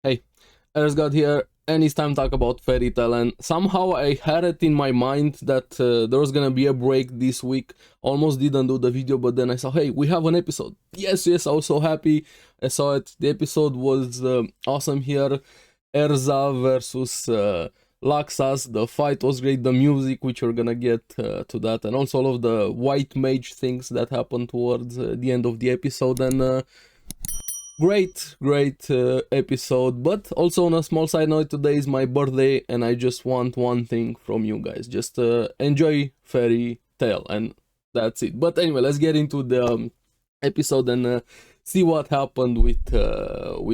Hey, Erza here, and it's time to talk about Fairy Tail. And somehow I had it in my mind that there was gonna be a break this week. Almost didn't do the video, but then I saw, hey, we have an episode. Yes, I was so happy. I saw it. The episode was awesome here. Erza versus Laxas. The fight was great. The music, which we're gonna get to that, and also all of the White Mage things that happened towards the end of the episode. And great episode. But also on a small side note, today is my birthday and I just want one thing from you guys. Just enjoy Fairy Tail, and that's it. But anyway, let's get into the episode and see what happened with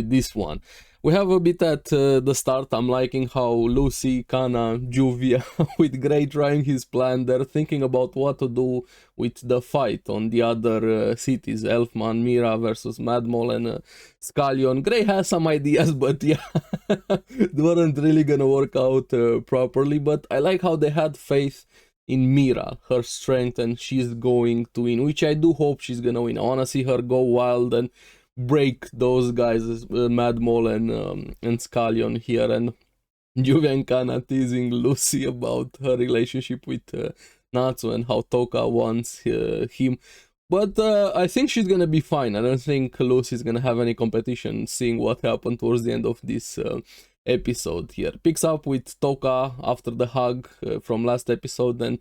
this one. We have a bit at the start. I'm liking how Lucy, Kana, Juvia, with Grey trying his plan. They're thinking about what to do with the fight on the other cities. Elfman, Mira versus Madmol and Scallion. Grey has some ideas, but yeah, they weren't really gonna work out properly. But I like how they had faith in Mira, her strength, and she's going to win, which I do hope she's gonna win. I wanna see her go wild and break those guys, Madmol and Scallion here, and Juvian Kana teasing Lucy about her relationship with Natsu and how Touka wants him. But I think she's gonna be fine. I don't think Lucy's gonna have any competition, seeing what happened towards the end of this episode here. Picks up with Touka after the hug from last episode and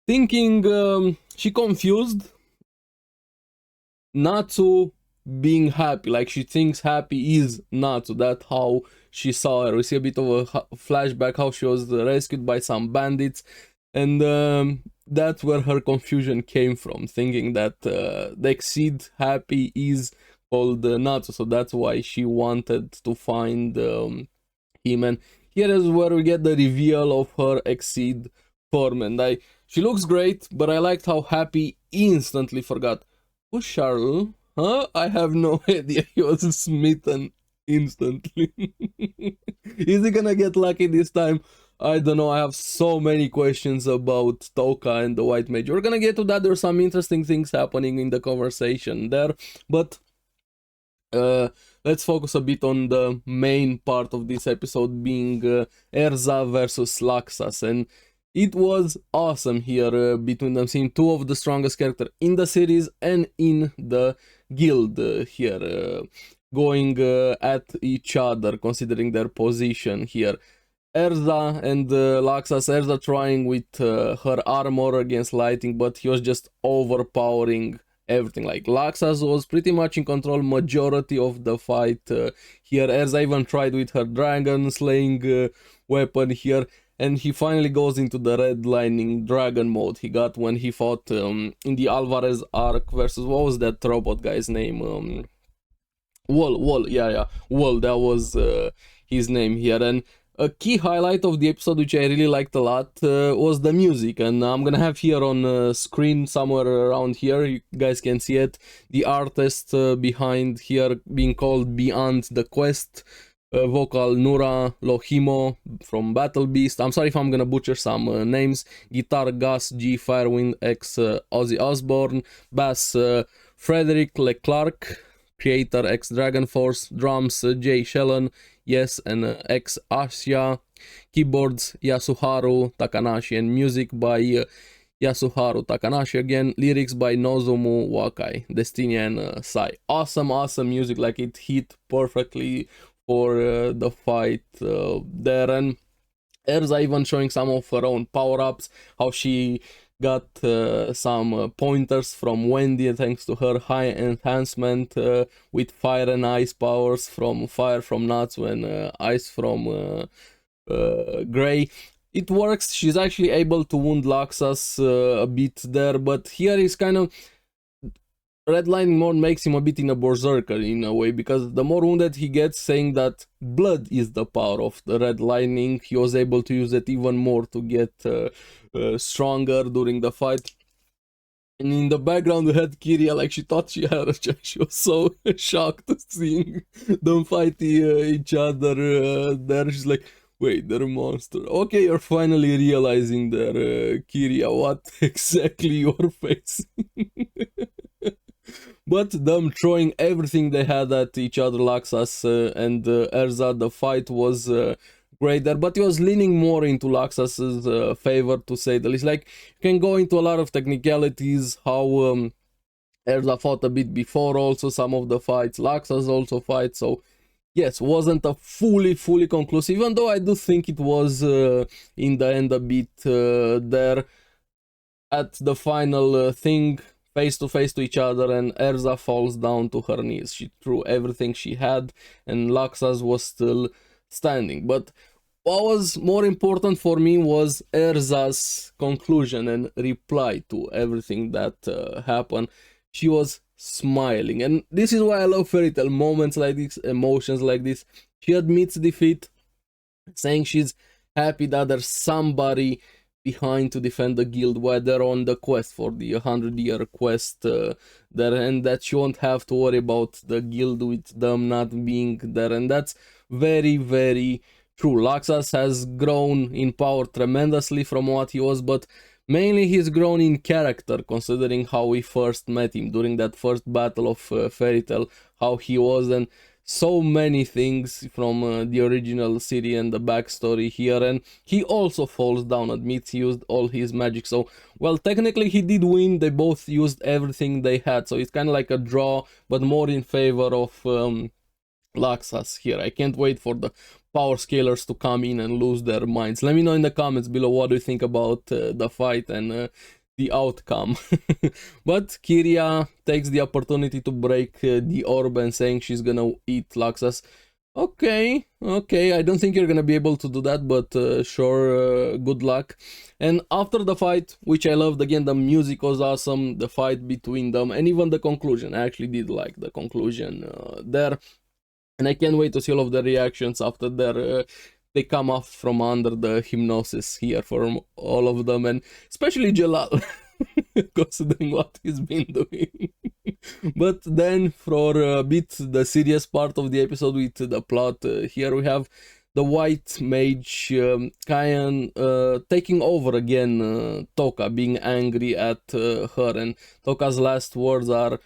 thinking she confused Natsu being happy, like she thinks happy is Natsu. That's how she saw her. We see a bit of a flashback how she was rescued by some bandits, and that's where her confusion came from, thinking that the Exceed happy is called Natsu, so that's why she wanted to find him. And here is where we get the reveal of her Exceed form, and she looks great, but I liked how Happy instantly forgot. Who's Charles? Huh? I have no idea. He was smitten instantly. Is he gonna get lucky this time? I don't know. I have so many questions about Touka and the White Mage. We're gonna get to that. There's some interesting things happening in the conversation there, but let's focus a bit on the main part of this episode, being Erza versus Laxas. And it was awesome here between them, seeing two of the strongest characters in the series and in the guild here, going at each other, considering their position here. Erza and Laxas. Erza trying with her armor against lighting, but he was just overpowering everything. Like, Laxas was pretty much in control majority of the fight here. Erza even tried with her dragon slaying weapon here, and he finally goes into the red lightning dragon mode he got when he fought in the Alvarez arc versus, what was that robot guy's name? Wall, yeah, Wall, that was his name here. And a key highlight of the episode, which I really liked a lot, was the music, and I'm gonna have here on screen somewhere around here, you guys can see it, the artist behind here being called Beyond the Quest, vocal Nura Lohimo from Battle Beast. I'm sorry if I'm gonna butcher some names. Guitar Gus G Firewind X Ozzy Osbourne. Bass Frederick Leclerc, creator X Dragon Force. Drums Jay Shellen, yes, and X Asya. Keyboards Yasuharu Takanashi, and music by Yasuharu Takanashi again. Lyrics by Nozomu Wakai, Destiny and Sai. Awesome music, like it hit perfectly for the fight there. And Erza even showing some of her own power-ups, how she got some pointers from Wendy thanks to her high enhancement with fire and ice powers, from fire from Natsu and ice from Grey. It works. She's actually able to wound Laxas a bit there, but here is kind of red lightning mode makes him a bit in a berserker in a way, because the more wounded he gets, saying that blood is the power of the red lightning, he was able to use it even more to get stronger during the fight. And in the background we had Kiria, like she thought she had a chance. She was so shocked seeing them fight each other there. She's like, wait, they're a monster. Okay, you're finally realizing that, Kiria, what exactly you're facing. But them throwing everything they had at each other, Laxas and Erza, the fight was great there, but he was leaning more into Laxas's favor, to say the least. Like, you can go into a lot of technicalities, how Erza fought a bit before also some of the fights, Laxas also fight, so yes, wasn't a fully conclusive, even though I do think it was in the end a bit there at the final thing, face to face to each other, and Erza falls down to her knees. She threw everything she had, and Laxas was still standing. But what was more important for me was Erza's conclusion and reply to everything that happened. She was smiling, and this is why I love Fairy Tail. Moments like this, emotions like this. She admits defeat, saying she's happy that there's somebody behind to defend the guild while they're on the quest for the 100-year quest there, and that she won't have to worry about the guild with them not being there. And that's very true. Laxas has grown in power tremendously from what he was, but mainly he's grown in character, considering how we first met him during that first battle of Fairy Tail, how he was, and so many things from the original city and the backstory here. And he also falls down, admits he used all his magic. So, well, technically he did win. They both used everything they had, so it's kind of like a draw, but more in favor of Laxas here. I can't wait for the power scalers to come in and lose their minds. Let me know in the comments below what do you think about the fight and the outcome. But Kiria takes the opportunity to break the orb and saying she's gonna eat Laxas. Okay, I don't think you're gonna be able to do that, but sure, good luck. And after the fight, which I loved, again, the music was awesome, the fight between them, and even the conclusion. I actually did like the conclusion there. And I can't wait to see all of the reactions after they come off from under the hypnosis here from all of them, and especially Jalal, considering what he's been doing. But then for a bit, the serious part of the episode with the plot, here we have the White Mage taking over again Touka, being angry at her, and Touka's last words are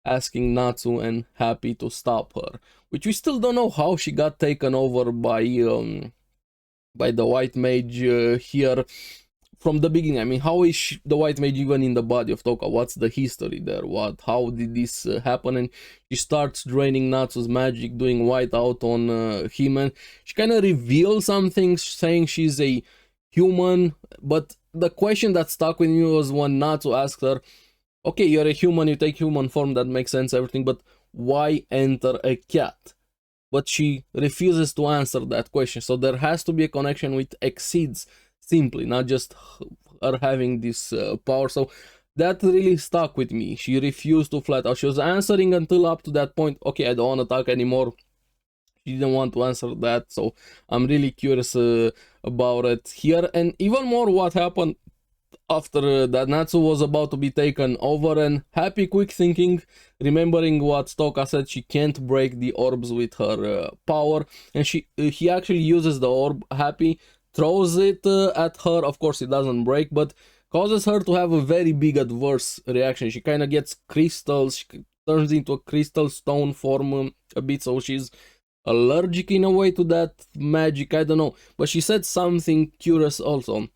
asking Natsu and Happy to stop her, which we still don't know how she got taken over by the White Mage here from the beginning. I mean, how is the White Mage even in the body of Touka? What's the history there? How did this happen? And she starts draining Natsu's magic, doing whiteout on him, and she kind of reveals something, saying she's a human. But the question that stuck with me was when Natsu asked her, okay, you're a human, you take human form, that makes sense, everything, but why enter a cat? But she refuses to answer that question. So there has to be a connection with Exceeds, simply, not just her having this power. So that really stuck with me. She refused to flat out. She was answering until up to that point, okay, I don't want to talk anymore. She didn't want to answer that. So I'm really curious about it here. And even more what happened after that Natsu was about to be taken over, and Happy, quick thinking, remembering what Touka said, she can't break the orbs with her power, and he actually uses the orb. Happy throws it at her. Of course it doesn't break, but causes her to have a very big adverse reaction. She kind of gets crystals, she turns into a crystal stone form a bit, so she's allergic in a way to that magic, I don't know. But she said something curious also,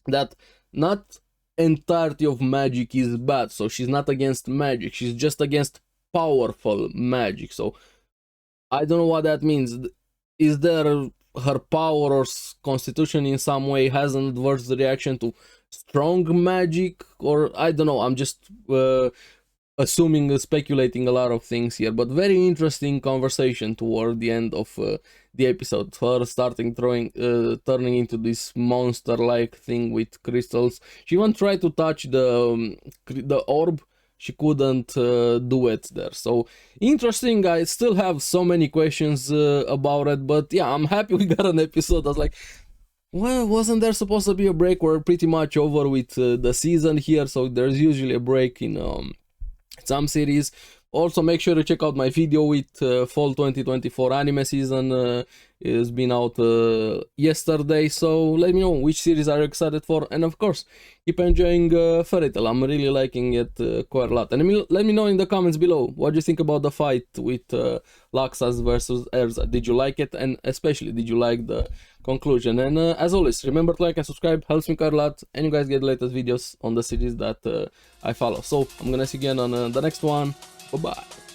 that not entirety of magic is bad, so she's not against magic, she's just against powerful magic. So I don't know what that means. Is there her power or constitution in some way has an adverse reaction to strong magic, or I don't know, I'm just assuming, speculating a lot of things here. But very interesting conversation toward the end of the episode, her starting turning into this monster like thing with crystals. She even tried to touch the orb, she couldn't do it there. So interesting. I still have so many questions about it, but yeah, I'm happy we got an episode. I was like, well, wasn't there supposed to be a break? We're pretty much over with the season here, so there's usually a break in some series, Also, make sure to check out my video with fall 2024 anime season. It's been out yesterday, so let me know which series are you excited for, and of course, keep enjoying Fairy Tail. I'm really liking it quite a lot. And let me know in the comments below what you think about the fight with Laxas versus Erza. Did you like it, and especially did you like the conclusion? And as always, remember to like and subscribe, helps me quite a lot, and you guys get the latest videos on the series that I follow. So I'm gonna see you again on the next one. Bye bye.